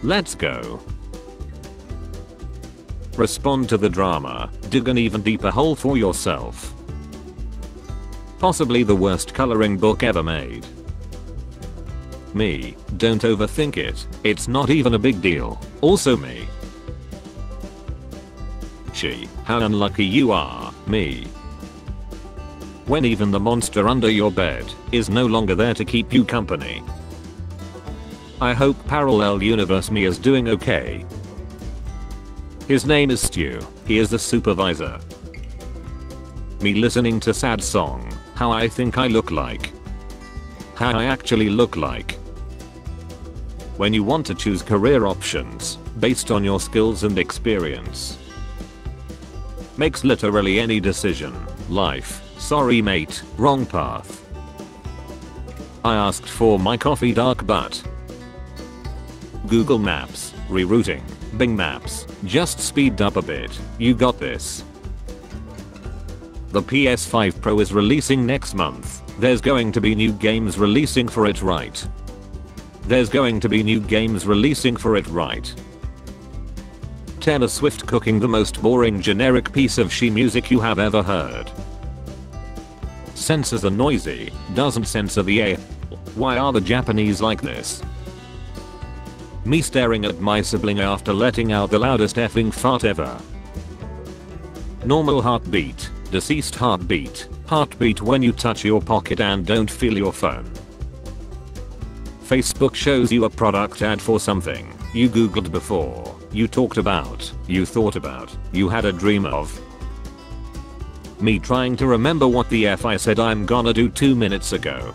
Let's go. Respond to the drama, dig an even deeper hole for yourself. Possibly the worst coloring book ever made. Me, don't overthink it, it's not even a big deal. Also me. She, how unlucky you are. Me. When even the monster under your bed is no longer there to keep you company. I hope parallel universe me is doing okay. His name is Stu, he is the supervisor. Me listening to sad song, how I think I look like. How I actually look like. When you want to choose career options based on your skills and experience. Makes literally any decision. Life, sorry mate, wrong path. I asked for my coffee dark but. Google Maps, rerouting, Bing Maps, just speed up a bit, you got this. The PS5 Pro is releasing next month, there's going to be new games releasing for it right. There's going to be new games releasing for it right. Taylor Swift cooking the most boring generic piece of she music you have ever heard. Censors are noisy, doesn't censor the A. Why are the Japanese like this? Me staring at my sibling after letting out the loudest effing fart ever. Normal heartbeat, deceased heartbeat, heartbeat when you touch your pocket and don't feel your phone. Facebook shows you a product ad for something you googled before, you talked about, you thought about, you had a dream of. Me trying to remember what the F I said I'm gonna do 2 minutes ago.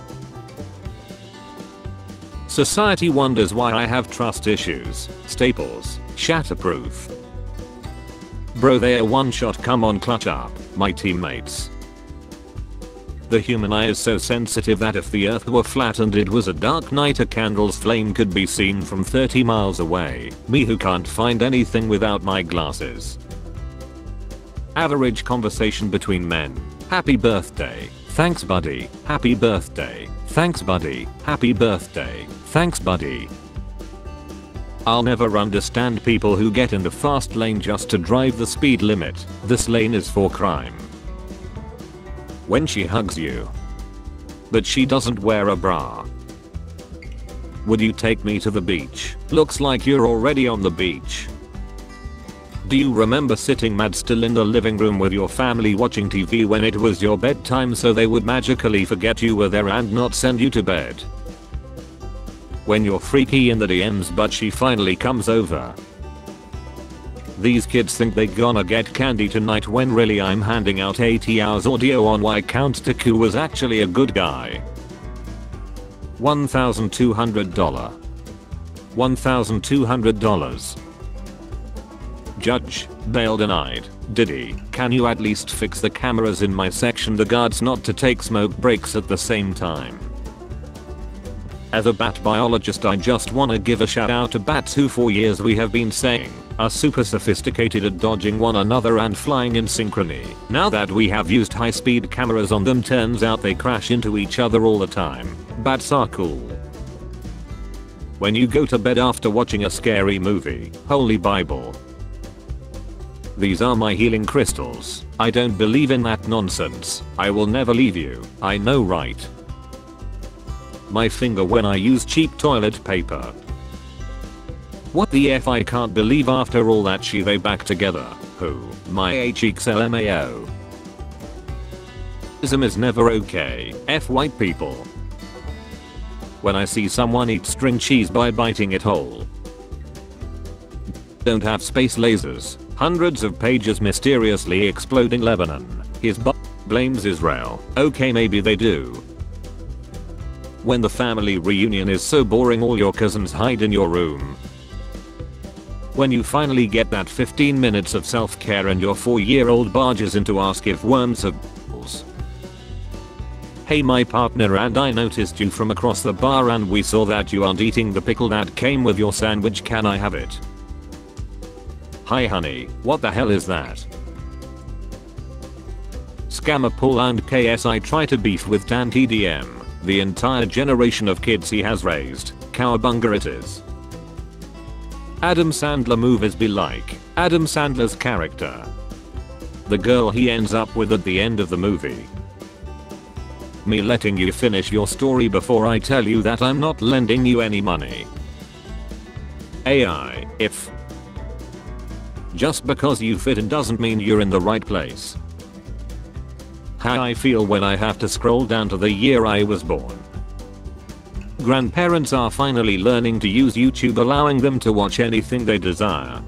Society wonders why I have trust issues, staples, shatterproof. Bro they're one shot, come on clutch up, my teammates. The human eye is so sensitive that if the earth were flat and it was a dark night a candle's flame could be seen from 30 miles away, me who can't find anything without my glasses. Average conversation between men, happy birthday, thanks buddy, happy birthday, thanks buddy, happy birthday, thanks buddy. I'll never understand people who get in the fast lane just to drive the speed limit, this lane is for crime. When she hugs you. But she doesn't wear a bra. Would you take me to the beach? Looks like you're already on the beach. Do you remember sitting mad still in the living room with your family watching TV when it was your bedtime so they would magically forget you were there and not send you to bed? When you're freaky in the DMs but she finally comes over. These kids think they gonna get candy tonight when really I'm handing out 80 hours audio on why Count Dooku was actually a good guy. $1,200. $1,200. Judge, bail denied. Diddy, can you at least fix the cameras in my section? The guards not to take smoke breaks at the same time. As a bat biologist I just wanna give a shout out to bats who for years we have been saying are super sophisticated at dodging one another and flying in synchrony. Now that we have used high speed cameras on them turns out they crash into each other all the time. Bats are cool. When you go to bed after watching a scary movie, Holy Bible. These are my healing crystals. I don't believe in that nonsense. I will never leave you. I know right. My finger when I use cheap toilet paper. What the F I can't believe after all that they back together. Who? My HXLMAO. Ism is never okay. F white people. When I see someone eat string cheese by biting it whole. Don't have space lasers. Hundreds of pages mysteriously exploding Lebanon. His blames Israel. Okay maybe they do. When the family reunion is so boring all your cousins hide in your room. When you finally get that 15 minutes of self-care and your 4-year-old barges in to ask if worms have balls. Hey my partner and I noticed you from across the bar and we saw that you aren't eating the pickle that came with your sandwich, can I have it? Hi honey, what the hell is that? Scammer Paul and KSI try to beef with Dan TDM. The entire generation of kids he has raised. Cowabunga it is. Adam Sandler movies be like Adam Sandler's character. The girl he ends up with at the end of the movie. Me letting you finish your story before I tell you that I'm not lending you any money. AI, if. Just because you fit in doesn't mean you're in the right place. How I feel when I have to scroll down to the year I was born. Grandparents are finally learning to use YouTube, allowing them to watch anything they desire.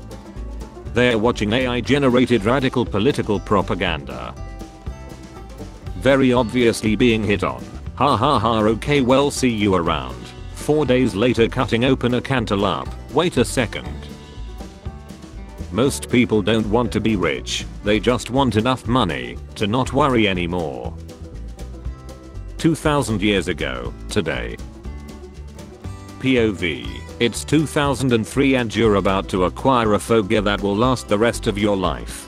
They're watching AI generated radical political propaganda. Very obviously being hit on. Ha ha ha, okay, well, see you around. 4 days later, cutting open a cantaloupe. Wait a second. Most people don't want to be rich, they just want enough money to not worry anymore. 2000 years ago, today. POV, it's 2003 and you're about to acquire a phobia that will last the rest of your life.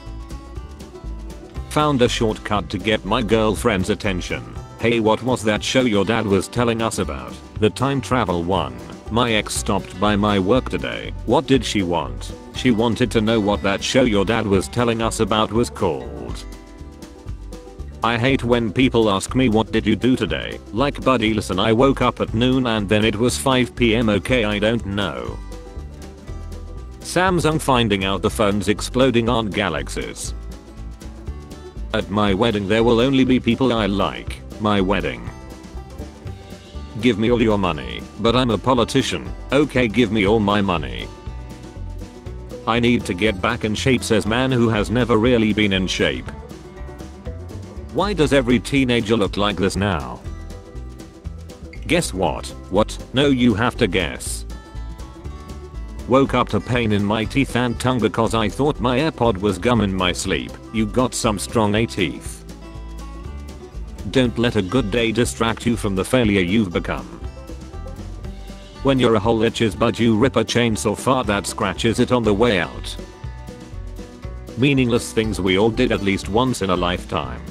Found a shortcut to get my girlfriend's attention. Hey, what was that show your dad was telling us about? The time travel one. My ex stopped by my work today. What did she want? She wanted to know what that show your dad was telling us about was called. I hate when people ask me what did you do today? Like, buddy, listen, I woke up at noon and then it was 5 PM, okay, I don't know. Samsung finding out the phones exploding aren't galaxies. At my wedding there will only be people I like. My wedding. Give me all your money, but I'm a politician. Okay, give me all my money. I need to get back in shape, says man who has never really been in shape. Why does every teenager look like this now? Guess what? What? No, you have to guess. Woke up to pain in my teeth and tongue because I thought my AirPod was gum in my sleep. You got some strong A teeth. Don't let a good day distract you from the failure you've become. When your hole itches but you rip a chainsaw fart that scratches it on the way out. Meaningless things we all did at least once in a lifetime.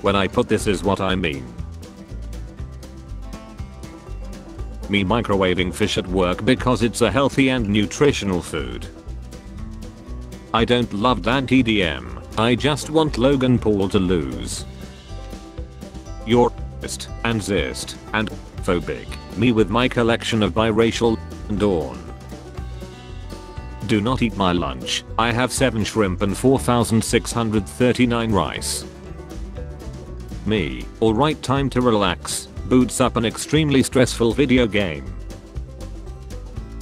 When I put this is what I mean. Me microwaving fish at work because it's a healthy and nutritional food. I don't love that TDM. I just want Logan Paul to lose. You're and zist and phobic. Me with my collection of biracial dawn. Do not eat my lunch. I have 7 shrimp and 4,639 rice. Me. Alright, time to relax. Boots up an extremely stressful video game.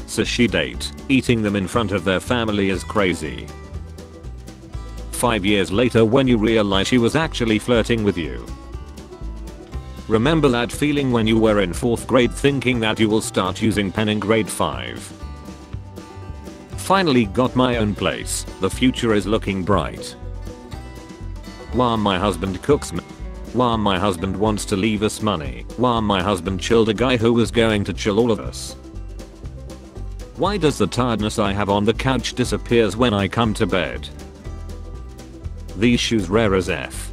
Sushi date. Eating them in front of their family is crazy. 5 years later when you realize she was actually flirting with you. Remember that feeling when you were in 4th grade thinking that you will start using pen in grade 5? Finally got my own place. The future is looking bright. While my husband cooks me. While my husband wants to leave us money. While my husband chilled a guy who was going to chill all of us. Why does the tiredness I have on the couch disappears when I come to bed? These shoes rare as F.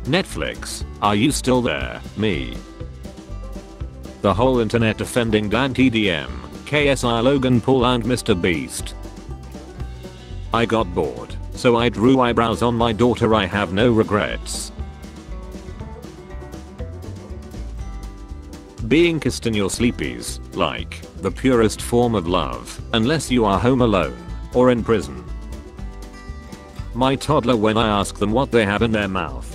Netflix, are you still there? Me. The whole internet defending Dan TDM, KSI Logan Paul and Mr. Beast. I got bored, so I drew eyebrows on my daughter. I have no regrets. Being kissed in your sleepies, like, the purest form of love, unless you are home alone, or in prison. My toddler when I ask them what they have in their mouth.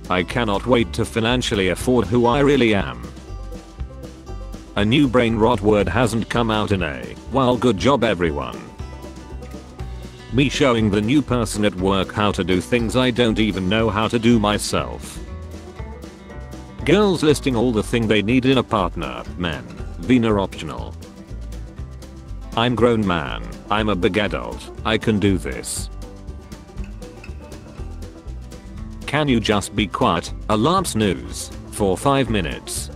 I cannot wait to financially afford who I really am. A new brain rot word hasn't come out in a while. Good job everyone. Me showing the new person at work how to do things I don't even know how to do myself. Girls listing all the thing they need in a partner. Men. Vina optional. I'm grown man. I'm a big adult. I can do this. Can you just be quiet? Alarm snooze. For 5 minutes.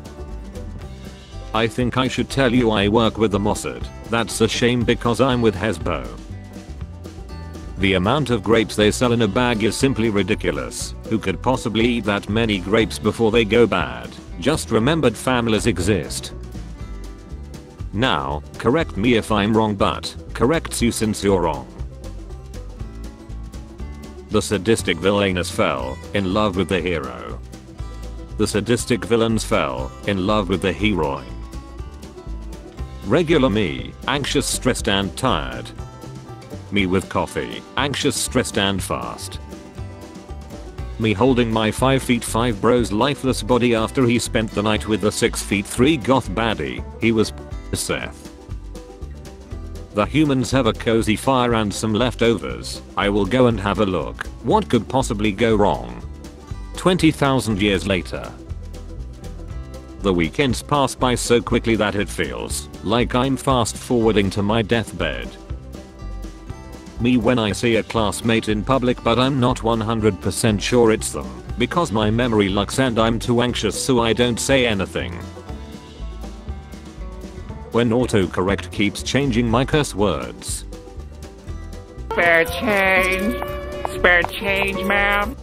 I think I should tell you I work with the Mossad. That's a shame because I'm with Hezbo. The amount of grapes they sell in a bag is simply ridiculous. Who could possibly eat that many grapes before they go bad? Just remembered families exist. Now, correct me if I'm wrong, but corrects you since you're wrong. The sadistic villainess fell in love with the hero. The sadistic villains fell in love with the heroine. Regular me, anxious, stressed and tired. Me with coffee, anxious, stressed and fast. Me holding my 5'5" bro's lifeless body after he spent the night with the 6'3" goth baddie. He was Seth. The humans have a cozy fire and some leftovers. I will go and have a look. What could possibly go wrong? 20,000 years later. The weekends pass by so quickly that it feels like I'm fast forwarding to my deathbed. Me when I see a classmate in public but I'm not 100% sure it's them because my memory lacks and I'm too anxious so I don't say anything. When autocorrect keeps changing my curse words. Spare change, ma'am.